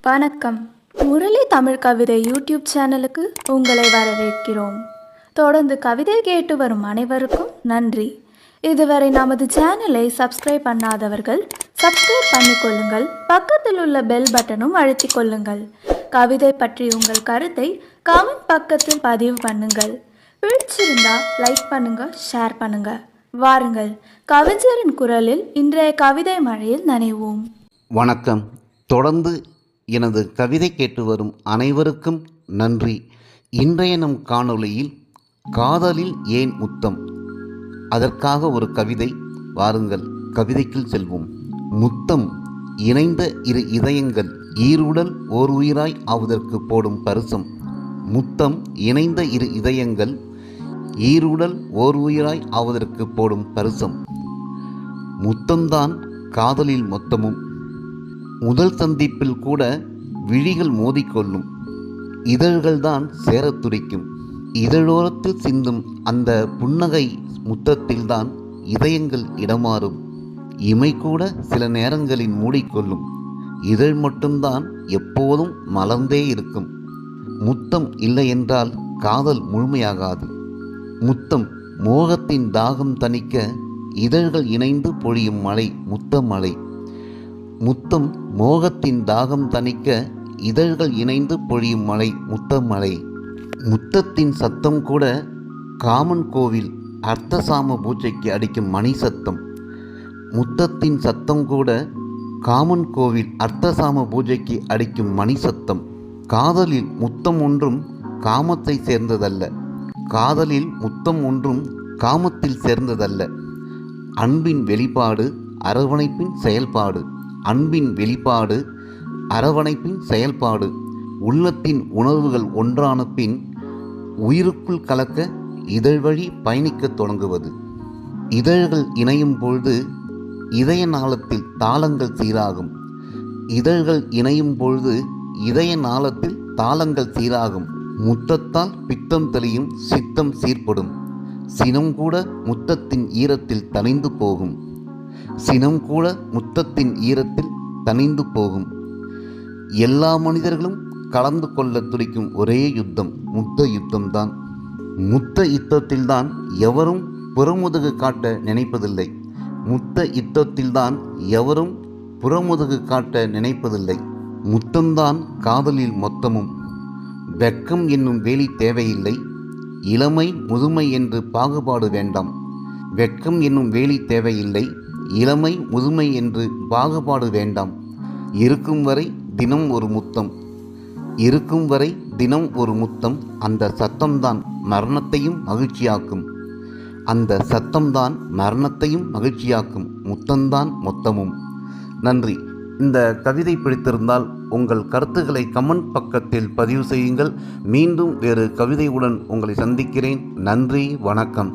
வணக்கம். முரளி தமிழ் கவிதை யூடியூப் சேனலுக்கு உங்களை வரவேற்கிறோம். தொடர்ந்து கவிதை கேட்டு வரும் அனைவருக்கும் நன்றி. இதுவரை நமது சேனலை சப்ஸ்கிரைப் பண்ணாதவர்கள் சப்ஸ்கிரைப் பண்ணிக்கொள்ளுங்கள். பக்கத்தில் உள்ள பெல் பட்டனும் அழுத்திக் கொள்ளுங்கள். கவிதை பற்றி உங்கள் கருத்தை கமெண்ட் பக்கத்தில் பதிவு பண்ணுங்கள். பிடிச்சிருந்தா லைக் பண்ணுங்க, ஷேர் பண்ணுங்க. வாருங்கள், கவிஞரின் குரலில் இன்றைய கவிதை மழையில் நனைவோம். வணக்கம். தொடர்ந்து எனது கவிதை கேட்டு வரும் அனைவருக்கும் நன்றி. இன்றைய நம் காணொளியில் காதலில் ஏன் முத்தம், அதற்காக ஒரு கவிதை. வாருங்கள், கவிதைக்குள் செல்வோம். முத்தம் இணைந்த இரு இதயங்கள் ஈருடல் ஓர் உயிராய் ஆவதற்கு போடும் பரிசம். முத்தம் இணைந்த இரு இதயங்கள் ஈருடல் ஓர் உயிராய் ஆவதற்கு போடும் பரிசம். முத்தம்தான் காதலில் மொத்தமும். முதல் சந்திப்பில் கூட விழிகள் மோதிக்கொள்ளும். இதழ்கள்தான் சேரத் துடிக்கும். இதழோரத்தில் சிந்தும் அந்த புன்னகை முத்தத்தில்தான் இதயங்கள் இடமாறும். இமை கூட சில நேரங்களில் மூடிக்கொள்ளும். இதழ் மட்டும்தான் எப்போதும் மலர்ந்தே இருக்கும். முத்தம் இல்லை என்றால் காதல் முழுமையாகாது. முத்தம் மோகத்தின் தாகம் தணிக்க இதழ்கள் இணைந்து பொழியும் மழை முத்தமழை. முத்தம் மோகத்தின் தாகம் தணிக்க இதழ்கள் இணைந்து பொழியும் மழை முத்தமழை. முத்தத்தின் சத்தம் கூட காமன் கோவில் அர்த்தசாம பூஜைக்கு அடிக்கும் மணி சத்தம். முத்தத்தின் சத்தம் கூட காமன் கோவில் அர்த்தசாம பூஜைக்கு அடிக்கும் மணி சத்தம். காதலில் முத்தம் ஒன்றும் காமத்தை சேர்ந்ததல்ல. காதலில் முத்தம் ஒன்றும் காமத்தில் சேர்ந்ததல்ல. அன்பின் வெளிப்பாடு, அரவணைப்பின் செயல்பாடு. அன்பின் வெளிப்பாடு, அரவணைப்பின் செயல்பாடு. உள்ளத்தின் உணர்வுகள் ஒன்றான பின் உயிருக்குள் கலக்க இதழ் வழி பயணிக்கத் தொடங்குவது. இதழ்கள் இணையும் பொழுது இதய நாளத்தில் தாளங்கள் சீராகும். இதழ்கள் இணையும் பொழுது இதய நாளத்தில் தாளங்கள் சீராகும். முத்தத்தால் பித்தம் தெளியும், சித்தம் சீர்படும். சினம் கூட முத்தத்தின் ஈரத்தில் தணிந்து போகும். சினம் கூட முத்தத்தின் ஈரத்தில் தணிந்து போகும். எல்லா மனிதர்களும் கலந்து கொள்ள துடிக்கும் ஒரே யுத்தம் முத்த யுத்தம்தான். முத்த யுத்தத்தில்தான் எவரும் புறமுதுகு காட்ட நினைப்பதில்லை. முத்த யுத்தத்தில்தான் எவரும் புறமுதுகு காட்ட நினைப்பதில்லை. முத்தம்தான் காதலில் மொத்தமும். வெட்கம் என்னும் வேலி தேவையில்லை. இளமை முதுமை என்று பாகுபாடு வேண்டாம். வெட்கம் என்னும் வேலி தேவையில்லை. இளமை முதுமை என்று பாகுபாடு வேண்டாம். இருக்கும் வரை தினம் ஒரு முத்தம். இருக்கும் வரை தினம் ஒரு முத்தம். அந்த சத்தம்தான் மரணத்தையும் மகிழ்ச்சியாக்கும். அந்த சத்தம்தான் மரணத்தையும் மகிழ்ச்சியாக்கும். முத்தம்தான் மொத்தமும். நன்றி. இந்த கவிதை பிடித்திருந்தால் உங்கள் கருத்துக்களை கமெண்ட் பக்கத்தில் பதிவு செய்யுங்கள். மீண்டும் வேறு கவிதையுடன் உங்களை சந்திக்கிறேன். நன்றி, வணக்கம்.